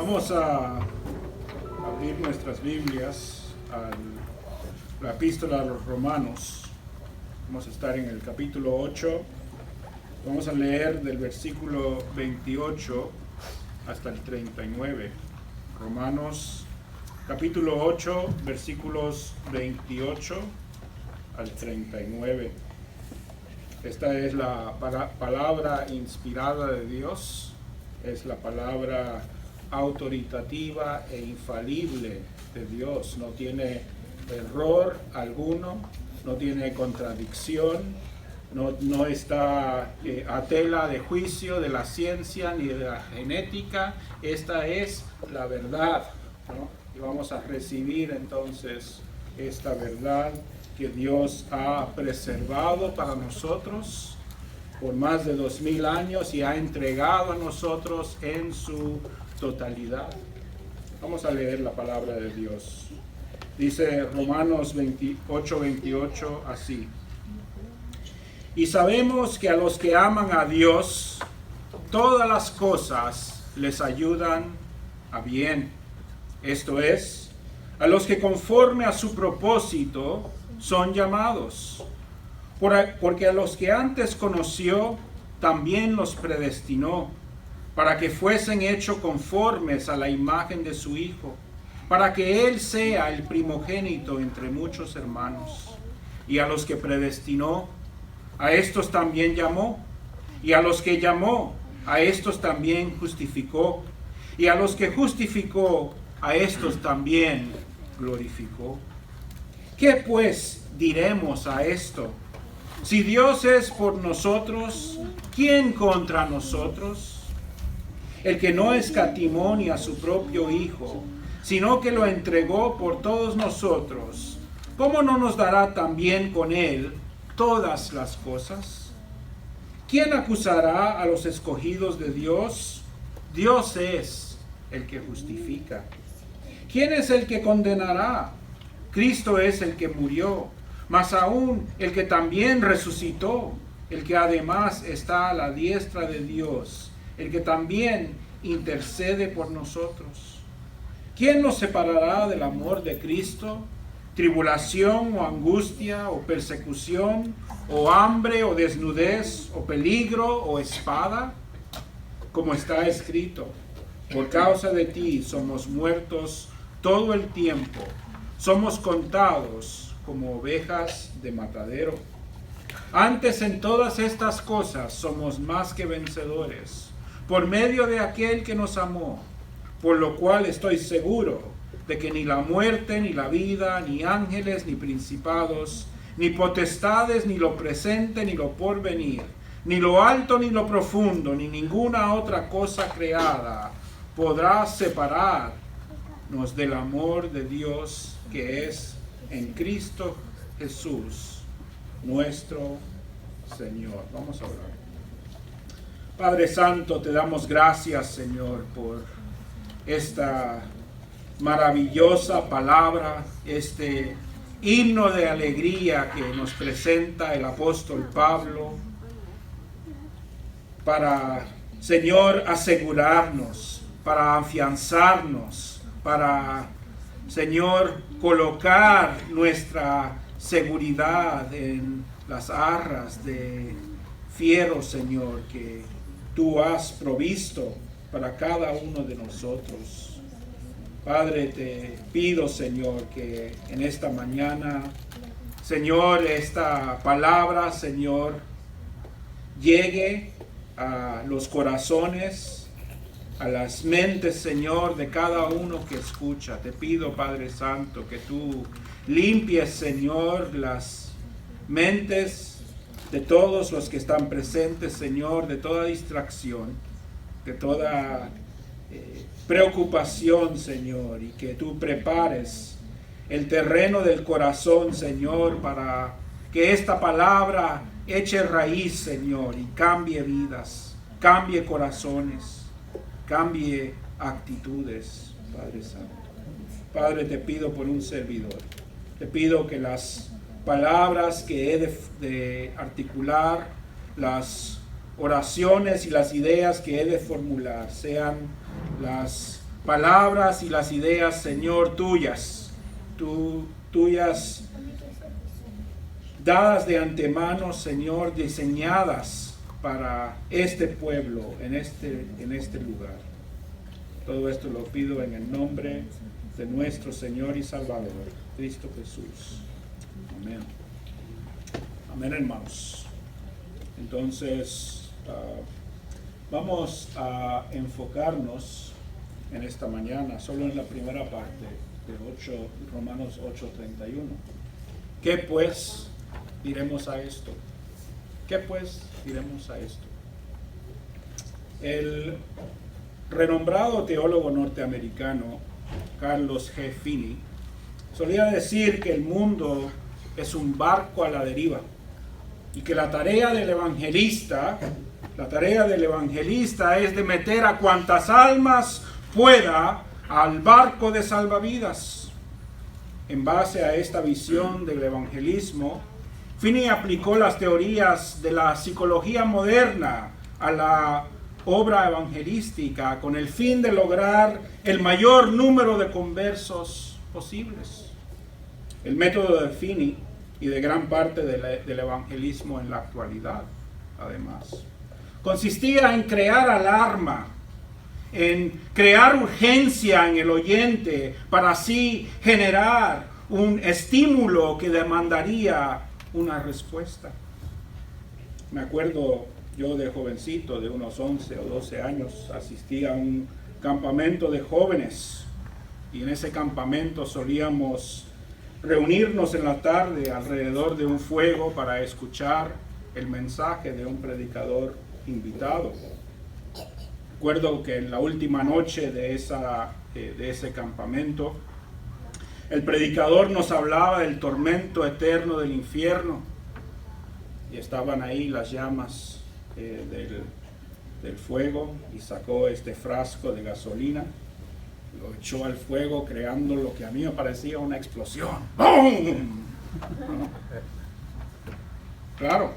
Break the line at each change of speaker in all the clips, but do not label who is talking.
Vamos a abrir nuestras Biblias a la epístola a los Romanos. Vamos a estar en el capítulo 8. Vamos a leer del versículo 28 hasta el 39. Romanos capítulo 8, versículos 28 al 39. Esta es la palabra inspirada de Dios, es la palabra autoritativa e infalible de Dios. No tiene error alguno, no tiene contradicción, no está a tela de juicio de la ciencia ni de la genética. Esta es la verdad, ¿no? Y vamos a recibir entonces esta verdad que Dios ha preservado para nosotros por más de 2000 años y ha entregado a nosotros en su totalidad. Vamos a leer la palabra de Dios. Dice Romanos 28 así: y sabemos que a los que aman a Dios, todas las cosas les ayudan a bien. Esto es, a los que conforme a su propósito son llamados. Porque a los que antes conoció, también los predestinó, para que fuesen hechos conformes a la imagen de su Hijo, para que Él sea el primogénito entre muchos hermanos. Y a los que predestinó, a estos también llamó. Y a los que llamó, a estos también justificó. Y a los que justificó, a estos también glorificó. ¿Qué pues diremos a esto? Si Dios es por nosotros, ¿quién contra nosotros? El que no escatimó ni a su propio Hijo, sino que lo entregó por todos nosotros, ¿cómo no nos dará también con Él todas las cosas? ¿Quién acusará a los escogidos de Dios? Dios es el que justifica. ¿Quién es el que condenará? Cristo es el que murió, mas aún el que también resucitó, el que además está a la diestra de Dios, el que también intercede por nosotros. ¿Quién nos separará del amor de Cristo? ¿Tribulación o angustia o persecución o hambre o desnudez o peligro o espada? Como está escrito: por causa de ti somos muertos todo el tiempo, somos contados como ovejas de matadero. Antes en todas estas cosas somos más que vencedores, por medio de aquel que nos amó, por lo cual estoy seguro de que ni la muerte, ni la vida, ni ángeles, ni principados, ni potestades, ni lo presente, ni lo porvenir, ni lo alto, ni lo profundo, ni ninguna otra cosa creada podrá separarnos del amor de Dios que es en Cristo Jesús, nuestro Señor. Vamos a orar. Padre Santo, te damos gracias, Señor, por esta maravillosa palabra, este himno de alegría que nos presenta el apóstol Pablo para, Señor, asegurarnos, para afianzarnos, para, Señor, colocar nuestra seguridad en las arras de fierro, Señor, que tú has provisto para cada uno de nosotros. Padre, te pido, Señor, que en esta mañana, Señor, esta palabra, Señor, llegue a los corazones, a las mentes, Señor, de cada uno que escucha. Te pido, Padre Santo, que tú limpies, Señor, las mentes de todos los que están presentes, Señor, de toda distracción, de toda preocupación, Señor, y que tú prepares el terreno del corazón, Señor, para que esta palabra eche raíz, Señor, y cambie vidas, cambie corazones, cambie actitudes, Padre Santo. Padre, te pido por un servidor. Te pido que las palabras que he de articular, las oraciones y las ideas que he de formular sean las palabras y las ideas, Señor, tuyas, dadas de antemano, Señor, diseñadas para este pueblo, en este lugar. Todo esto lo pido en el nombre de nuestro Señor y Salvador, Cristo Jesús. Amén. Amén, hermanos. Entonces, vamos a enfocarnos en esta mañana solo en la primera parte de Romanos 8:31. ¿Qué pues diremos a esto? ¿Qué pues diremos a esto? El renombrado teólogo norteamericano Carlos G. Finney solía decir que el mundo es un barco a la deriva y que la tarea del evangelista es de meter a cuantas almas pueda al barco de salvavidas. En base a esta visión del evangelismo, Finney aplicó las teorías de la psicología moderna a la obra evangelística con el fin de lograr el mayor número de conversos posibles. El método de Finney y de gran parte del evangelismo en la actualidad, además, consistía en crear alarma, en crear urgencia en el oyente para así generar un estímulo que demandaría una respuesta. Me acuerdo yo de jovencito, de unos 11 o 12 años, asistí a un campamento de jóvenes y en ese campamento solíamos reunirnos en la tarde alrededor de un fuego para escuchar el mensaje de un predicador invitado. Recuerdo que en la última noche de ese campamento, el predicador nos hablaba del tormento eterno del infierno y estaban ahí las llamas del fuego y sacó este frasco de gasolina, lo echó al fuego creando lo que a mí me parecía una explosión. ¡Bum! Claro,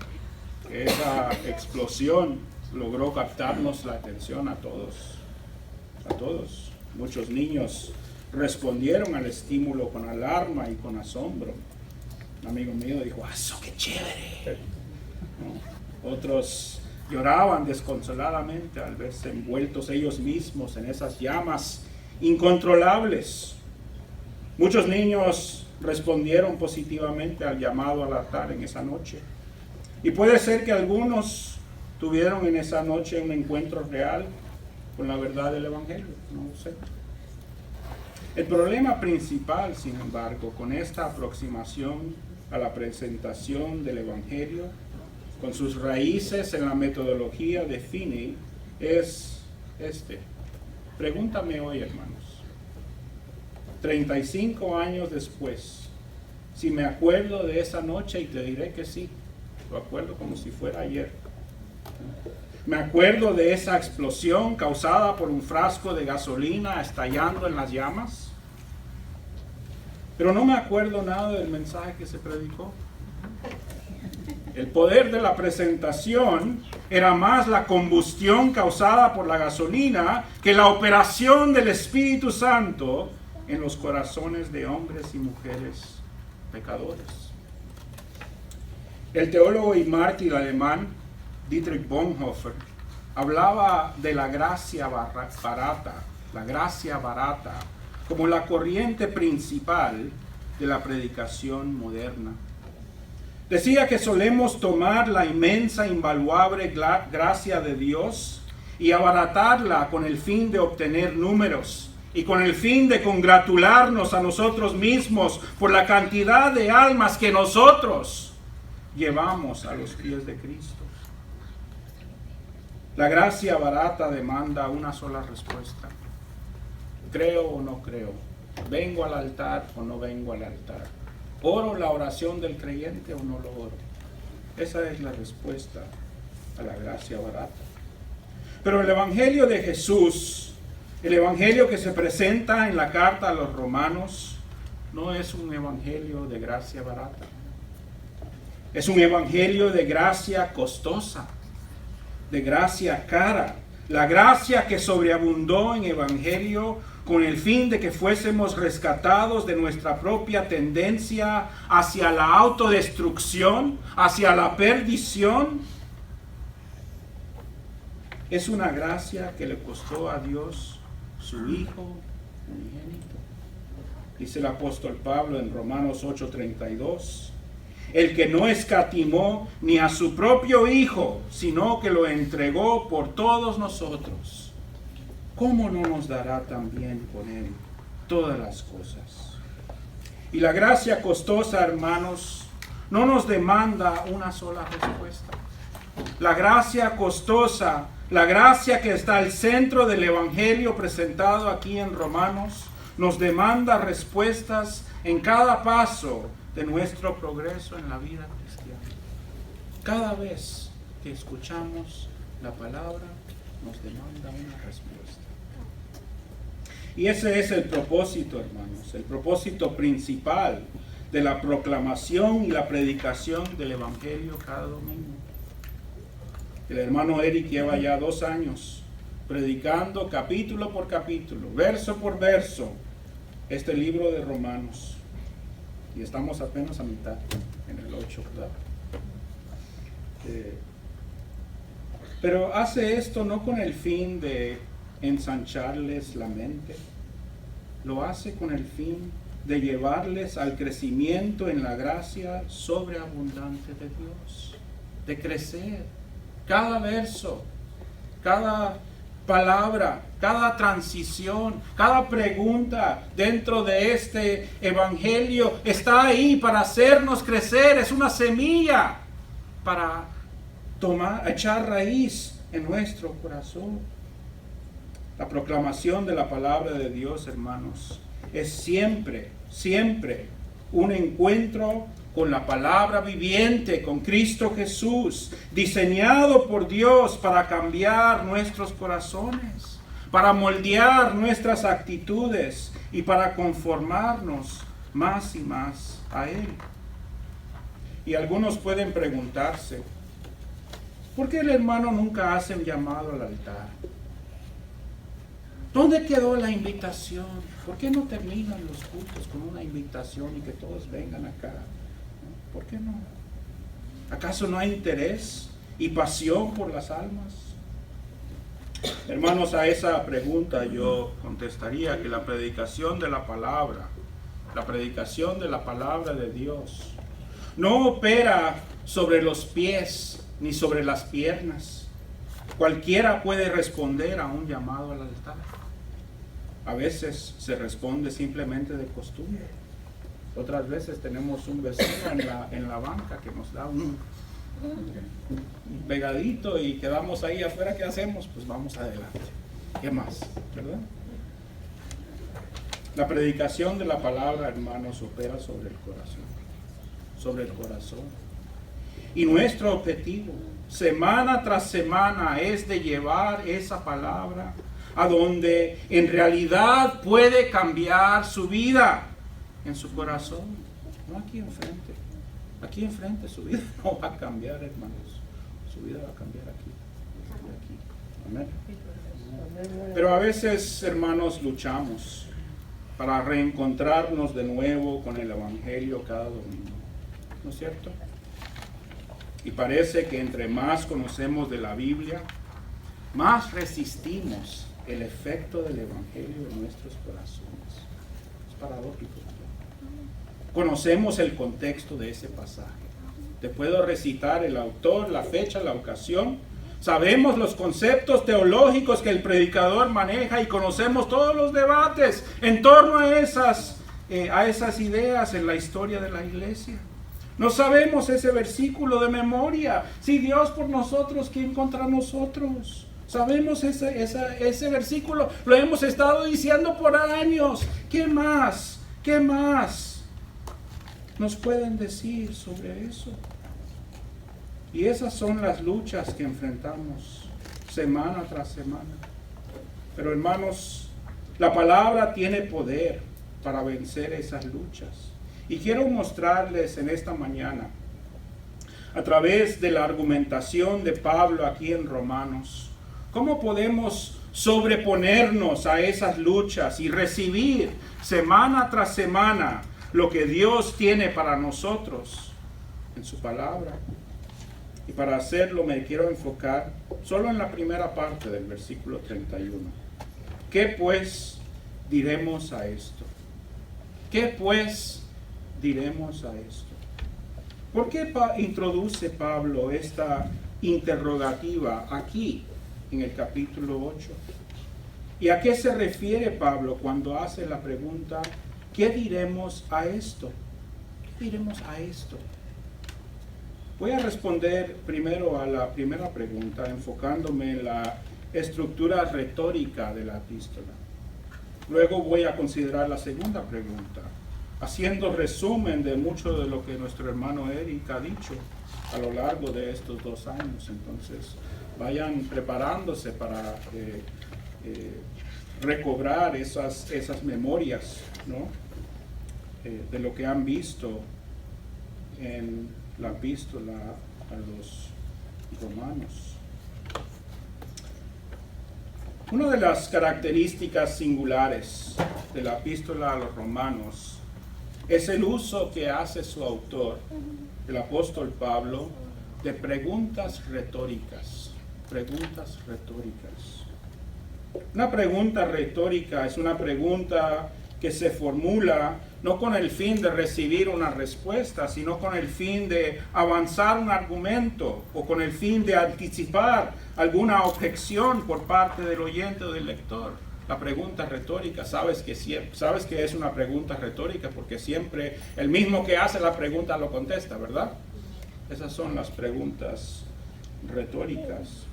esa explosión logró captarnos la atención a todos. Muchos niños respondieron al estímulo con alarma y con asombro. Un amigo mío dijo, ¡eso qué chévere! Otros lloraban desconsoladamente al verse envueltos ellos mismos en esas llamas incontrolables. Muchos niños respondieron positivamente al llamado al altar en esa noche. Y puede ser que algunos tuvieron en esa noche un encuentro real con la verdad del Evangelio, no lo sé. El problema principal, sin embargo, con esta aproximación a la presentación del Evangelio, con sus raíces en la metodología de Finney, es este. Pregúntame hoy, hermanos, 35 años después, si me acuerdo de esa noche, y te diré que sí, lo acuerdo como si fuera ayer. Me acuerdo de esa explosión causada por un frasco de gasolina estallando en las llamas, pero no me acuerdo nada del mensaje que se predicó. El poder de la presentación era más la combustión causada por la gasolina que la operación del Espíritu Santo en los corazones de hombres y mujeres pecadores. El teólogo y mártir alemán Dietrich Bonhoeffer hablaba de la gracia barata, como la corriente principal de la predicación moderna. Decía que solemos tomar la inmensa, invaluable gracia de Dios y abaratarla con el fin de obtener números y con el fin de congratularnos a nosotros mismos por la cantidad de almas que nosotros llevamos a los pies de Cristo. La gracia barata demanda una sola respuesta. ¿Creo o no creo? ¿Vengo al altar o no vengo al altar? ¿Oro la oración del creyente o no lo oro? Esa es la respuesta a la gracia barata. Pero el Evangelio de Jesús, el Evangelio que se presenta en la carta a los Romanos, no es un Evangelio de gracia barata. Es un Evangelio de gracia costosa, de gracia cara. La gracia que sobreabundó en Evangelio con el fin de que fuésemos rescatados de nuestra propia tendencia hacia la autodestrucción, hacia la perdición. Es una gracia que le costó a Dios su Hijo unigénito. Dice el apóstol Pablo en Romanos 8:32, el que no escatimó ni a su propio Hijo, sino que lo entregó por todos nosotros, ¿cómo no nos dará también con Él todas las cosas? Y la gracia costosa, hermanos, no nos demanda una sola respuesta. La gracia costosa, la gracia que está al centro del Evangelio presentado aquí en Romanos, nos demanda respuestas en cada paso de nuestro progreso en la vida cristiana. Cada vez que escuchamos la palabra, nos demanda una respuesta. Y ese es el propósito, hermanos, el propósito principal de la proclamación y la predicación del Evangelio cada domingo. El hermano Eric lleva ya 2 años predicando capítulo por capítulo, verso por verso, este libro de Romanos. Y estamos apenas a mitad, en el 8, ¿verdad? Pero hace esto no con el fin de ensancharles la mente, lo hace con el fin de llevarles al crecimiento en la gracia sobreabundante de Dios, de crecer. Cada verso, cada palabra, cada transición, cada pregunta dentro de este evangelio está ahí para hacernos crecer. Es una semilla para echar raíz en nuestro corazón. La proclamación de la palabra de Dios, hermanos, es siempre un encuentro con la palabra viviente, con Cristo Jesús, diseñado por Dios para cambiar nuestros corazones, para moldear nuestras actitudes y para conformarnos más y más a Él. Y algunos pueden preguntarse, ¿por qué el hermano nunca hace un llamado al altar? ¿Dónde quedó la invitación? ¿Por qué no terminan los cultos con una invitación y que todos vengan acá? ¿Por qué no? ¿Acaso no hay interés y pasión por las almas? Hermanos, a esa pregunta yo contestaría que la predicación de la palabra de Dios, no opera sobre los pies ni sobre las piernas. Cualquiera puede responder a un llamado al altar. A veces se responde simplemente de costumbre. Otras veces tenemos un vecino en la banca que nos da un pegadito y quedamos ahí afuera. ¿Qué hacemos? Pues vamos adelante. ¿Qué más? ¿Verdad? La predicación de la palabra, hermanos, opera sobre el corazón. Sobre el corazón. Y nuestro objetivo, semana tras semana, es de llevar esa palabra a donde en realidad puede cambiar su vida. En su corazón, no aquí enfrente. Aquí enfrente su vida no va a cambiar, hermanos. Su vida va a cambiar aquí. Amén. Pero a veces, hermanos, luchamos para reencontrarnos de nuevo con el Evangelio cada domingo. ¿No es cierto? Y parece que entre más conocemos de la Biblia, más resistimos el efecto del Evangelio en nuestros corazones. Es paradójico. Conocemos el contexto de ese pasaje. Te puedo recitar el autor, la fecha, la ocasión. Sabemos los conceptos teológicos que el predicador maneja y conocemos todos los debates en torno a esas ideas en la historia de la iglesia. No sabemos ese versículo de memoria. Si Dios por nosotros, ¿quién contra nosotros? Sabemos ese versículo. Lo hemos estado diciendo por años. ¿Qué más? ¿Qué más nos pueden decir sobre eso? Y esas son las luchas que enfrentamos semana tras semana. Pero hermanos, la palabra tiene poder para vencer esas luchas. Y quiero mostrarles en esta mañana, a través de la argumentación de Pablo aquí en Romanos, cómo podemos sobreponernos a esas luchas y recibir semana tras semana lo que Dios tiene para nosotros en su palabra. Y para hacerlo me quiero enfocar solo en la primera parte del versículo 31. ¿Qué pues diremos a esto? ¿Qué pues diremos a esto? ¿Por qué introduce Pablo esta interrogativa aquí en el capítulo 8? ¿Y a qué se refiere Pablo cuando hace la pregunta, ¿qué diremos a esto? ¿Qué diremos a esto? Voy a responder primero a la primera pregunta, enfocándome en la estructura retórica de la epístola. Luego voy a considerar la segunda pregunta, haciendo resumen de mucho de lo que nuestro hermano Eric ha dicho a lo largo de estos 2 años. Entonces, vayan preparándose para recobrar esas memorias, ¿no? De lo que han visto en la epístola a los romanos. Una de las características singulares de la epístola a los romanos es el uso que hace su autor, el apóstol Pablo, de preguntas retóricas. Preguntas retóricas. Una pregunta retórica es una pregunta que se formula no con el fin de recibir una respuesta, sino con el fin de avanzar un argumento o con el fin de anticipar alguna objeción por parte del oyente o del lector. La pregunta retórica, sabes que es una pregunta retórica porque siempre el mismo que hace la pregunta lo contesta, ¿verdad? Esas son las preguntas retóricas.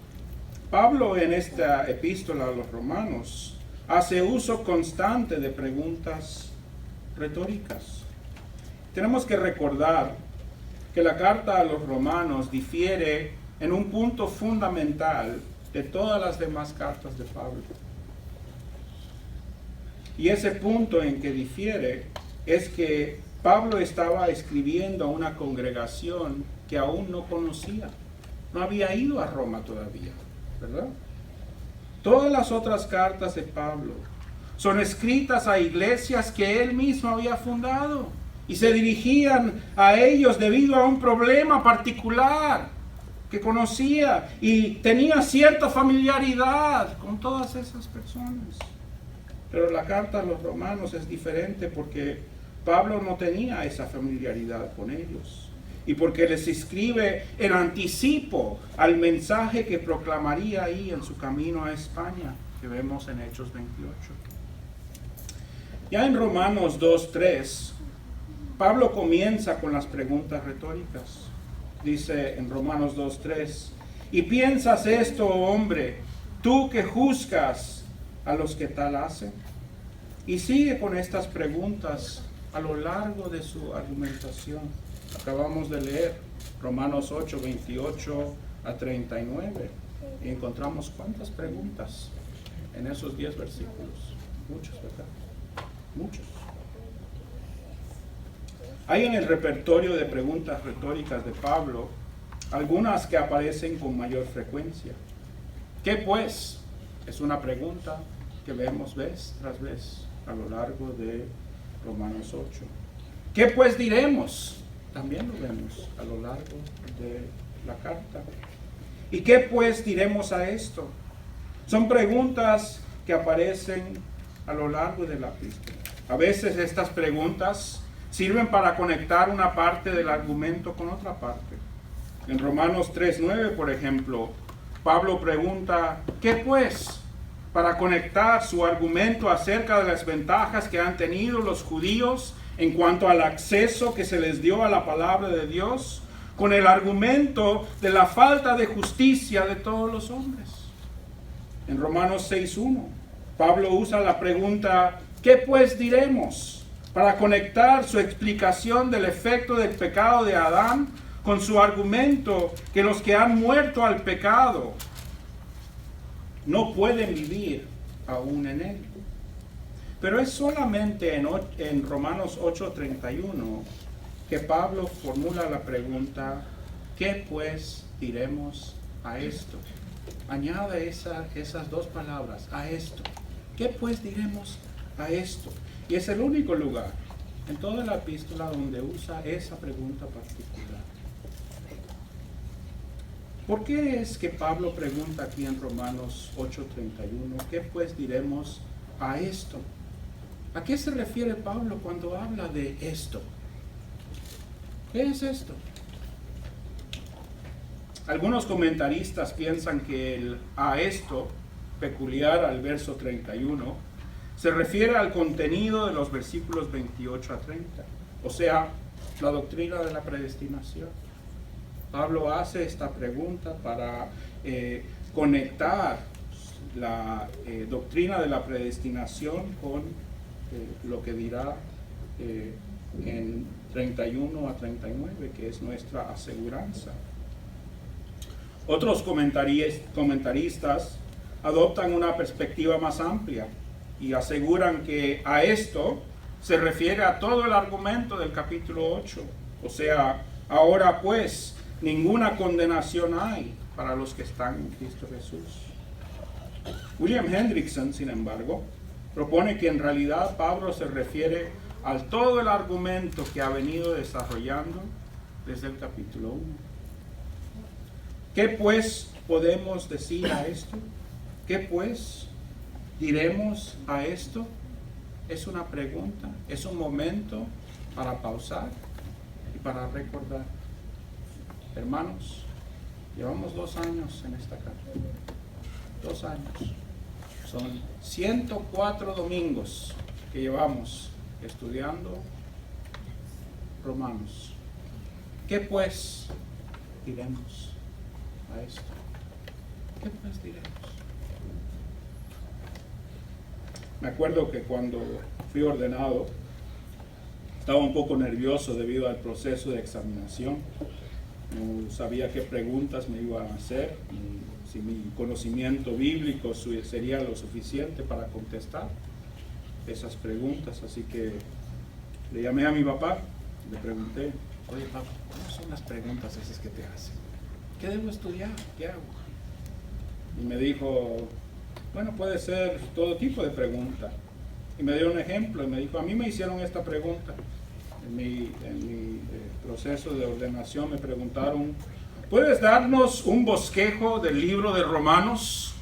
Pablo en esta epístola a los romanos hace uso constante de preguntas retóricas. Tenemos que recordar que la carta a los romanos difiere en un punto fundamental de todas las demás cartas de Pablo. Y ese punto en que difiere es que Pablo estaba escribiendo a una congregación que aún no conocía, no había ido a Roma todavía, ¿verdad? Todas las otras cartas de Pablo son escritas a iglesias que él mismo había fundado y se dirigían a ellos debido a un problema particular que conocía y tenía cierta familiaridad con todas esas personas. Pero la carta a los romanos es diferente porque Pablo no tenía esa familiaridad con ellos y porque les escribe en anticipo al mensaje que proclamaría ahí en su camino a España, que vemos en Hechos 28. Ya en Romanos 2:3, Pablo comienza con las preguntas retóricas. Dice en Romanos 2:3, ¿y piensas esto, hombre, tú que juzgas a los que tal hacen? Y sigue con estas preguntas a lo largo de su argumentación. Acabamos de leer Romanos 8:28 a 39 y encontramos cuántas preguntas en esos 10 versículos. Muchos, ¿verdad? Muchos. Hay en el repertorio de preguntas retóricas de Pablo algunas que aparecen con mayor frecuencia. ¿Qué pues? Es una pregunta que vemos vez tras vez a lo largo de Romanos 8. ¿Qué pues diremos? También lo vemos a lo largo de la carta. ¿Y qué pues diremos a esto? Son preguntas que aparecen a lo largo de la epístola. A veces estas preguntas sirven para conectar una parte del argumento con otra parte. En Romanos 3:9, por ejemplo, Pablo pregunta, ¿qué pues? Para conectar su argumento acerca de las ventajas que han tenido los judíos en cuanto al acceso que se les dio a la palabra de Dios, con el argumento de la falta de justicia de todos los hombres. En Romanos 6:1, Pablo usa la pregunta, ¿qué pues diremos? Para conectar su explicación del efecto del pecado de Adán con su argumento que los que han muerto al pecado no pueden vivir aún en él. Pero es solamente en Romanos 8:31 que Pablo formula la pregunta, ¿qué pues diremos a esto? añade esas dos palabras, a esto. ¿Qué pues diremos a esto? Y es el único lugar en toda la epístola donde usa esa pregunta particular. ¿Por qué es que Pablo pregunta aquí en Romanos 8:31, ¿qué pues diremos a esto? ¿A qué se refiere Pablo cuando habla de esto? ¿Qué es esto? Algunos comentaristas piensan que el a esto, peculiar al verso 31, se refiere al contenido de los versículos 28 a 30, o sea, la doctrina de la predestinación. Pablo hace esta pregunta para conectar la doctrina de la predestinación con lo que dirá en 31 a 39, que es nuestra aseguranza. Otros comentaristas adoptan una perspectiva más amplia y aseguran que a esto se refiere a todo el argumento del capítulo 8. O sea, ahora pues, ninguna condenación hay para los que están en Cristo Jesús. William Hendrickson, sin embargo, propone que en realidad Pablo se refiere a todo el argumento que ha venido desarrollando desde el capítulo 1. ¿Qué pues podemos decir a esto? ¿Qué pues diremos a esto? Es una pregunta, es un momento para pausar y para recordar. Hermanos, llevamos 2 años en esta carta. 2 años. Son 104 domingos que llevamos estudiando Romanos. ¿Qué pues diremos a esto? ¿Qué pues diremos? Me acuerdo que cuando fui ordenado estaba un poco nervioso debido al proceso de examinación. No sabía qué preguntas me iban a hacer, si mi conocimiento bíblico sería lo suficiente para contestar esas preguntas. Así que le llamé a mi papá, le pregunté, oye papá, ¿cómo son las preguntas esas que te hacen? ¿Qué debo estudiar? ¿Qué hago? Y me dijo, bueno, puede ser todo tipo de preguntas. Y me dio un ejemplo y me dijo, a mí me hicieron esta pregunta. En mi proceso de ordenación me preguntaron, ¿puedes darnos un bosquejo del libro de Romanos?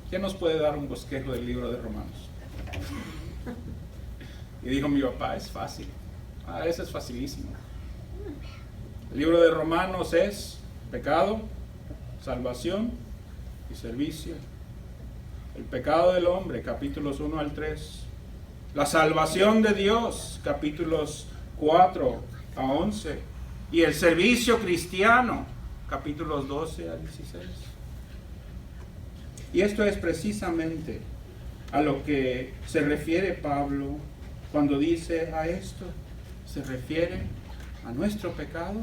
¿Quién nos puede dar un bosquejo del libro de Romanos? Y dijo mi papá, es fácil. Eso es facilísimo. El libro de Romanos es pecado, salvación y servicio. El pecado del hombre, capítulos 1 al 3. La salvación de Dios, capítulos 4 a 11. Y el servicio cristiano, capítulos 12 a 16. Y esto es precisamente a lo que se refiere Pablo cuando dice a esto. Se refiere a nuestro pecado,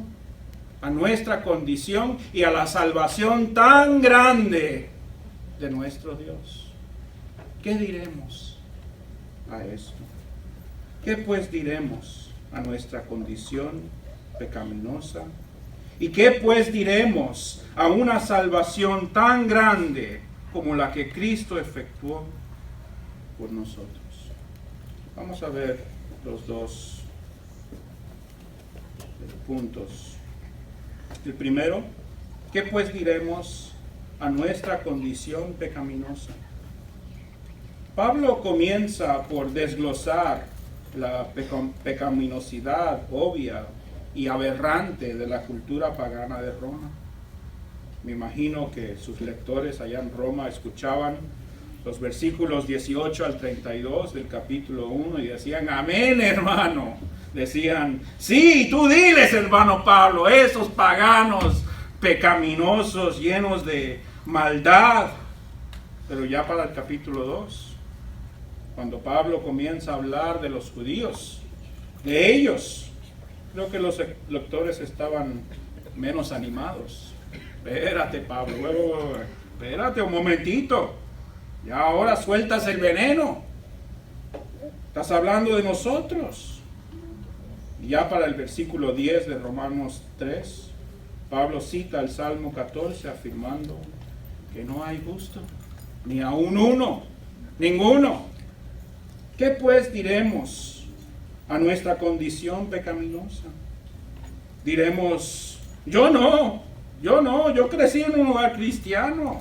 a nuestra condición y a la salvación tan grande de nuestro Dios. ¿Qué diremos a esto? ¿Qué pues diremos a nuestra condición pecaminosa? ¿Y qué pues diremos a una salvación tan grande como la que Cristo efectuó por nosotros? Vamos a ver los dos puntos. El primero, ¿qué pues diremos a nuestra condición pecaminosa? Pablo comienza por desglosar la pecaminosidad obvia y aberrante de la cultura pagana de Roma. Me imagino que sus lectores allá en Roma escuchaban los versículos 18 al 32 del capítulo 1 y decían, amén, hermano. Decían, sí, tú diles, hermano Pablo, esos paganos pecaminosos, llenos de maldad. Pero ya para el capítulo 2, cuando Pablo comienza a hablar de los judíos, de ellos, creo que los lectores estaban menos animados. Espérate, Pablo, espérate un momentito. Ya ahora sueltas el veneno. Estás hablando de nosotros. Y ya para el versículo 10 de Romanos 3, Pablo cita el Salmo 14 afirmando que no hay justo, ni aun uno, ninguno. ¿Qué pues diremos a nuestra condición pecaminosa? Diremos, yo crecí en un hogar cristiano.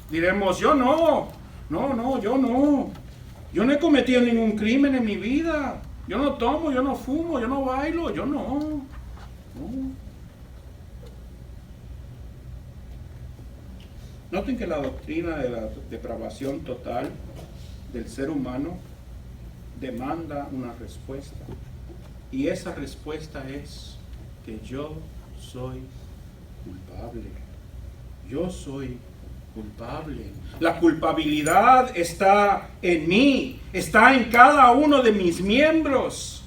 Diremos, yo no, yo no he cometido ningún crimen en mi vida. Yo no tomo, yo no fumo, yo no bailo, yo no. Noten que la doctrina de la depravación total del ser humano demanda una respuesta. Y esa respuesta es que yo soy culpable. Yo soy culpable. La culpabilidad está en mí, está en cada uno de mis miembros.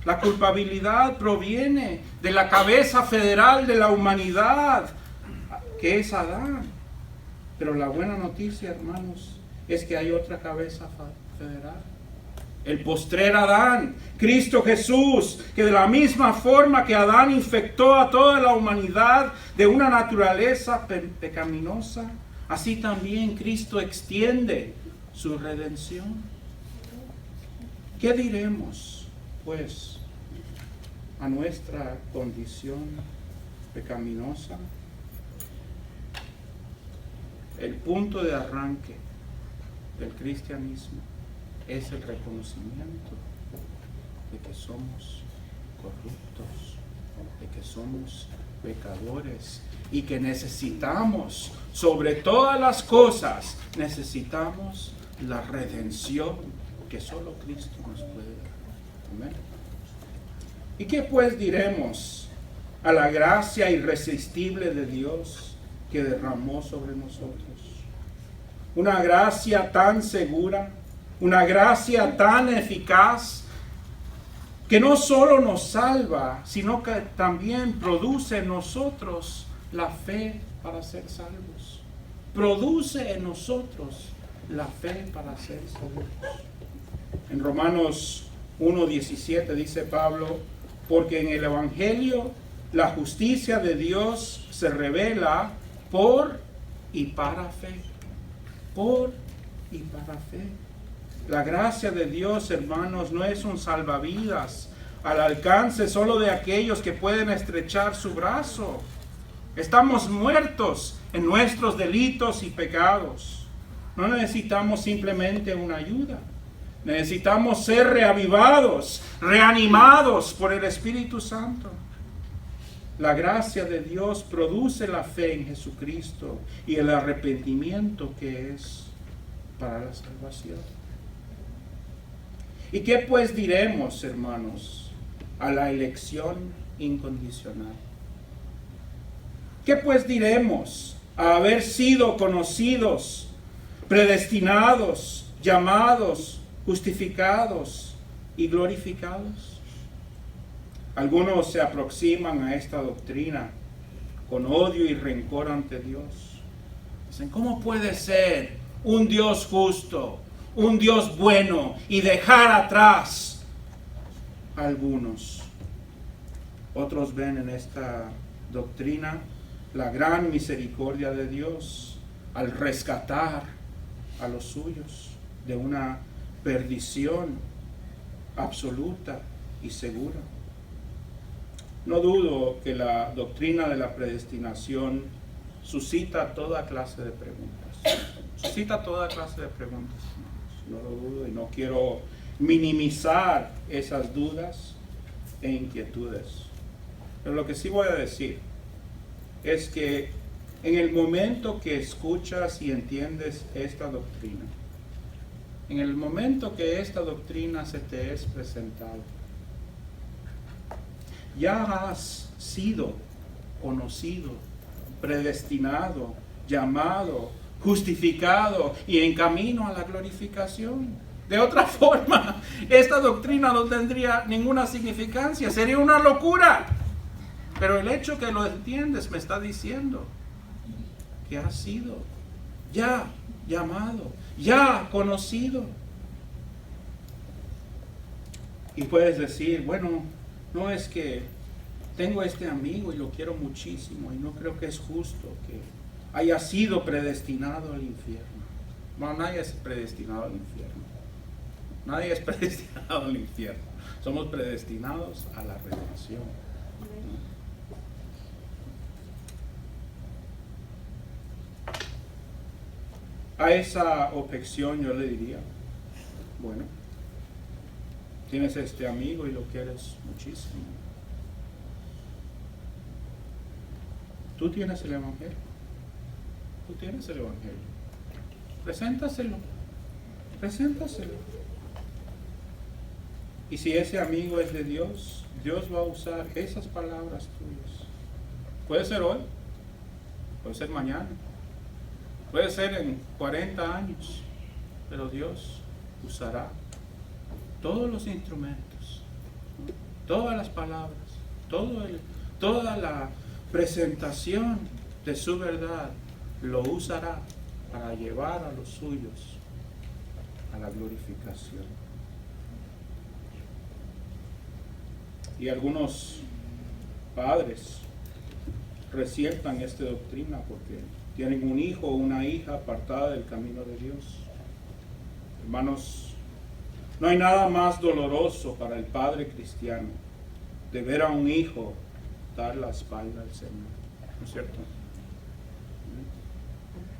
La culpabilidad proviene de la cabeza federal de la humanidad, que es Adán. Pero la buena noticia, hermanos, es que hay otra cabeza federal. El postrer Adán, Cristo Jesús, que de la misma forma que Adán infectó a toda la humanidad de una naturaleza pecaminosa, así también Cristo extiende su redención. ¿Qué diremos, pues, a nuestra condición pecaminosa? El punto de arranque del cristianismo es el reconocimiento de que somos corruptos, de que somos pecadores y que necesitamos, sobre todas las cosas, necesitamos la redención que solo Cristo nos puede dar. Amén. ¿Y qué pues diremos a la gracia irresistible de Dios que derramó sobre nosotros? Una gracia tan segura, una gracia tan eficaz, que no solo nos salva, sino que también produce en nosotros la fe para ser salvos. Produce en nosotros la fe para ser salvos. En Romanos 1:17 dice Pablo, porque en el Evangelio la justicia de Dios se revela por y para fe. Por y para fe. La gracia de Dios, hermanos, no es un salvavidas al alcance solo de aquellos que pueden estrechar su brazo. Estamos muertos en nuestros delitos y pecados. No necesitamos simplemente una ayuda. Necesitamos ser reavivados, reanimados por el Espíritu Santo. La gracia de Dios produce la fe en Jesucristo y el arrepentimiento que es para la salvación. ¿Y qué pues diremos, hermanos, a la elección incondicional? ¿Qué pues diremos a haber sido conocidos, predestinados, llamados, justificados y glorificados? Algunos se aproximan a esta doctrina con odio y rencor ante Dios. Dicen, ¿cómo puede ser un Dios justo, un Dios bueno y dejar atrás a algunos? Otros ven en esta doctrina la gran misericordia de Dios al rescatar a los suyos de una perdición absoluta y segura. No dudo que la doctrina de la predestinación suscita toda clase de preguntas. Suscita toda clase de preguntas. No lo dudo y no quiero minimizar esas dudas e inquietudes. Pero lo que sí voy a decir es que en el momento que escuchas y entiendes esta doctrina, en el momento que esta doctrina se te es presentada, ya has sido conocido, predestinado, llamado, justificado y en camino a la glorificación. De otra forma, esta doctrina no tendría ninguna significancia, sería una locura. Pero el hecho que lo entiendes me está diciendo que has sido ya llamado, ya conocido. Y puedes decir, bueno, no es que tengo este amigo y lo quiero muchísimo y no creo que es justo que haya sido predestinado al infierno. No, nadie es predestinado al infierno. Nadie es predestinado al infierno. Somos predestinados a la redención. A esa objeción yo le diría, bueno, tienes este amigo y lo quieres muchísimo. Tú tienes el Evangelio. Tú tienes el Evangelio. Preséntaselo. Preséntaselo. Y si ese amigo es de Dios, Dios va a usar esas palabras tuyas. Puede ser hoy, puede ser mañana, puede ser en 40 años, pero Dios usará todos los instrumentos, todas las palabras, toda la presentación de su verdad, lo usará para llevar a los suyos a la glorificación. Y algunos padres resientan esta doctrina porque tienen un hijo o una hija apartada del camino de Dios. Hermanos, no hay nada más doloroso para el padre cristiano de ver a un hijo dar la espalda al Señor, ¿no es cierto?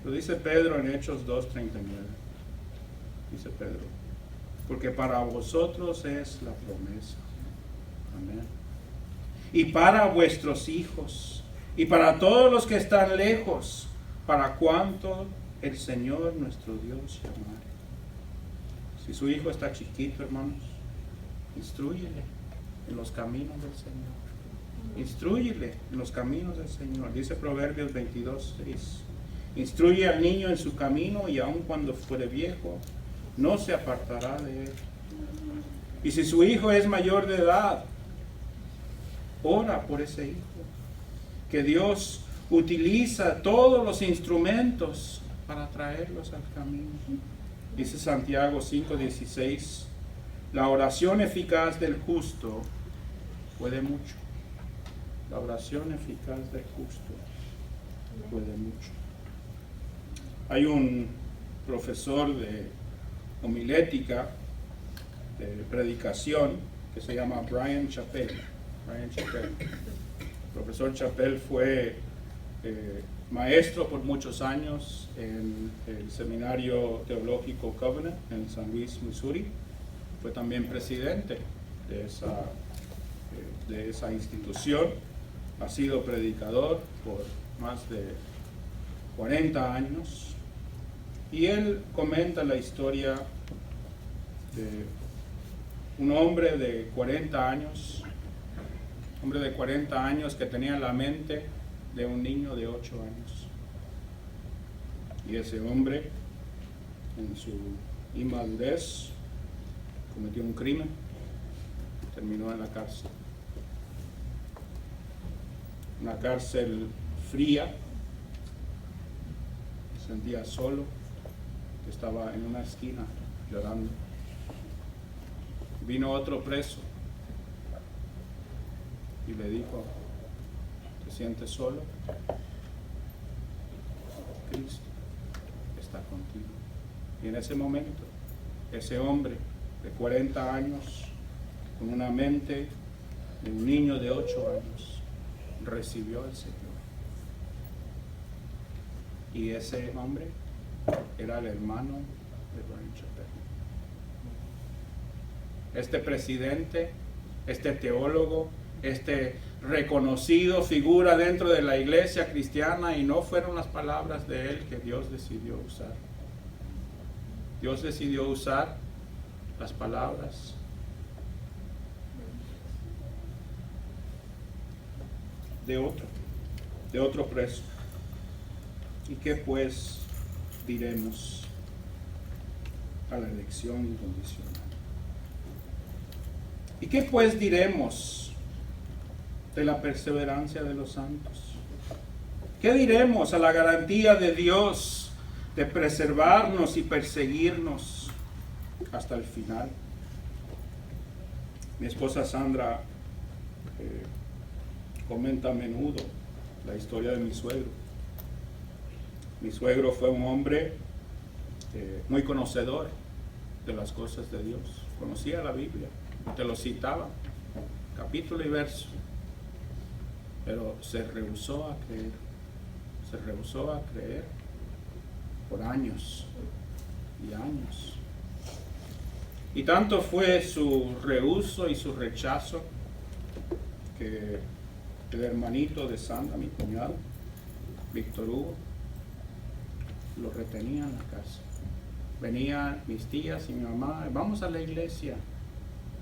Lo dice Pedro en Hechos 2:39. Dice Pedro, porque para vosotros es la promesa. Amén. Y para vuestros hijos, y para todos los que están lejos, para cuanto el Señor nuestro Dios llamare. Si su hijo está chiquito, hermanos, instrúyele en los caminos del Señor. Instrúyele en los caminos del Señor. Dice Proverbios 22:6. Instruye al niño en su camino y aun cuando fuere viejo, no se apartará de él. Y si su hijo es mayor de edad, ora por ese hijo. Que Dios utiliza todos los instrumentos para traerlos al camino. Dice Santiago 5:16, la oración eficaz del justo puede mucho. La oración eficaz del justo puede mucho. Hay un profesor de homilética, de predicación, que se llama Bryan Chapell. El profesor Chapell fue maestro por muchos años en el Seminario Teológico Covenant en San Luis, Missouri. Fue también presidente de esa institución. Ha sido predicador por más de 40 años. Y él comenta la historia de un hombre de 40 años, que tenía la mente de un niño de 8 años. Y ese hombre, en su inmadurez, cometió un crimen, terminó en la cárcel. Una cárcel fría, se sentía solo, estaba en una esquina llorando. Vino otro preso y le dijo, ¿te sientes solo? Cristo está contigo. Y en ese momento, ese hombre de 40 años, con una mente de un niño de 8 años, recibió al Señor. Y ese hombre era el hermano de Bryan Chapell. Este presidente, este teólogo, este reconocido figura dentro de la iglesia cristiana, y no fueron las palabras de él que Dios decidió usar. Dios decidió usar las palabras de otro preso. ¿Y qué pues diremos a la elección incondicional? ¿Y qué pues diremos de la perseverancia de los santos? ¿Qué diremos a la garantía de Dios de preservarnos y perseguirnos hasta el final? Mi esposa Sandra comenta a menudo la historia de mi suegro. Mi suegro fue un hombre muy conocedor de las cosas de Dios. Conocía la Biblia, te lo citaba, capítulo y verso. Pero se rehusó a creer por años y años. Y tanto fue su rehúso y su rechazo que el hermanito de Sandra, mi cuñado, Víctor Hugo, lo retenía en la casa. Venían mis tías y mi mamá, vamos a la iglesia.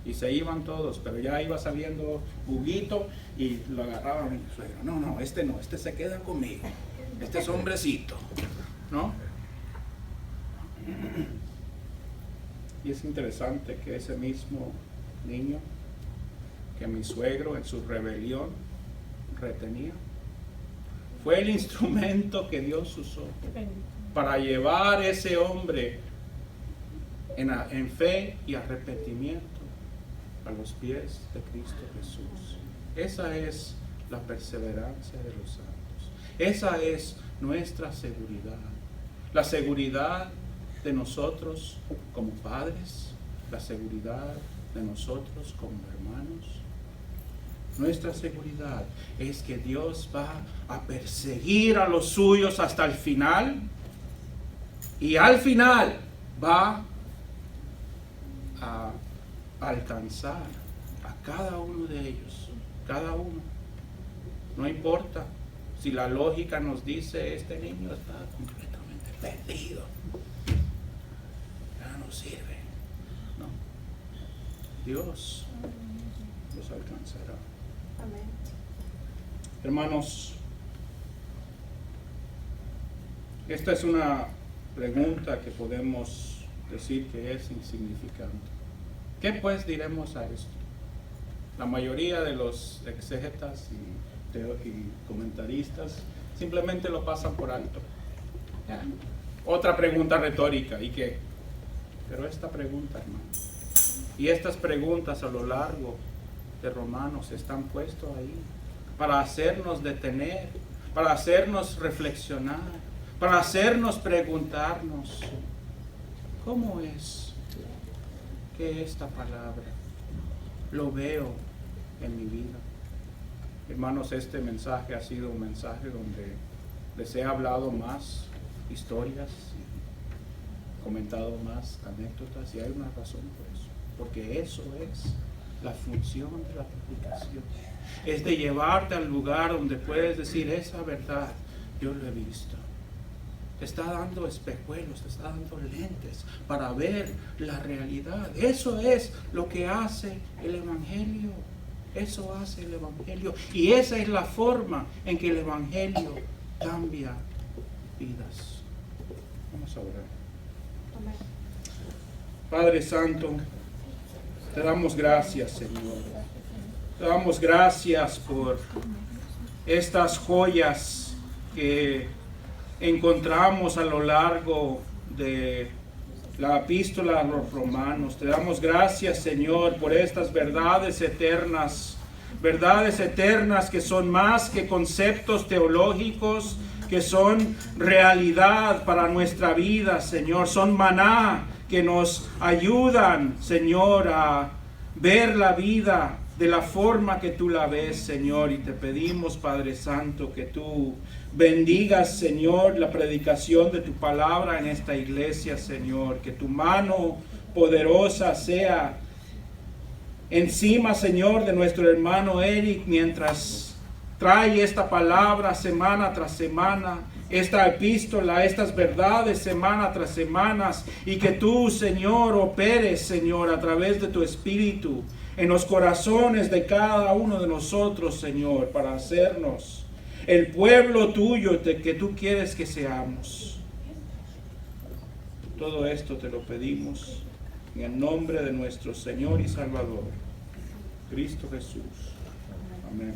Y se iban todos, pero ya iba saliendo Huguito y lo agarraban a mi suegro. No, este se queda conmigo. Este es hombrecito, ¿no? Y es interesante que ese mismo niño que mi suegro en su rebelión retenía, fue el instrumento que Dios usó para llevar a ese hombre en fe y arrepentimiento a los pies de Cristo Jesús. Esa es la perseverancia de los santos. Esa es nuestra seguridad. La seguridad de nosotros como padres, la seguridad de nosotros como hermanos. Nuestra seguridad es que Dios va a perseguir a los suyos hasta el final, y al final va a alcanzar a cada uno de ellos, cada uno. No importa si la lógica nos dice este niño está completamente perdido, ya no sirve. No, Dios los alcanzará.
Amén.
Hermanos, esta es una pregunta que podemos decir que es insignificante. ¿Qué pues diremos a esto? La mayoría de los exégetas y comentaristas simplemente lo pasan por alto. Ya. Otra pregunta retórica, ¿y qué? Pero esta pregunta, hermano, y estas preguntas a lo largo de Romanos están puestos ahí para hacernos detener, para hacernos reflexionar, para hacernos preguntarnos, ¿cómo es que esta palabra lo veo en mi vida? Hermanos, este mensaje ha sido un mensaje donde les he hablado más historias, comentado más anécdotas, y hay una razón por eso, porque eso es la función de la predicación, es de llevarte al lugar donde puedes decir esa verdad, yo lo he visto. Te está dando espejuelos, te está dando lentes para ver la realidad. Eso es lo que hace el Evangelio. Eso hace el Evangelio. Y esa es la forma en que el Evangelio cambia vidas. Vamos a orar.
Amén.
Padre Santo, te damos gracias, Señor. Te damos gracias por estas joyas que encontramos a lo largo de la epístola a los romanos. Te damos gracias, Señor, por estas verdades eternas que son más que conceptos teológicos, que son realidad para nuestra vida, Señor. Son maná que nos ayudan, Señor, a ver la vida de la forma que tú la ves, Señor. Y te pedimos, Padre Santo, que tú bendigas, Señor, la predicación de tu palabra en esta iglesia, Señor. Que tu mano poderosa sea encima, Señor, de nuestro hermano Eric, mientras trae esta palabra semana tras semana, esta epístola, estas verdades semana tras semana, y que tú, Señor, operes, Señor, a través de tu Espíritu en los corazones de cada uno de nosotros, Señor, para hacernos el pueblo tuyo que tú quieres que seamos. Todo esto te lo pedimos en el nombre de nuestro Señor y Salvador, Cristo Jesús. Amén.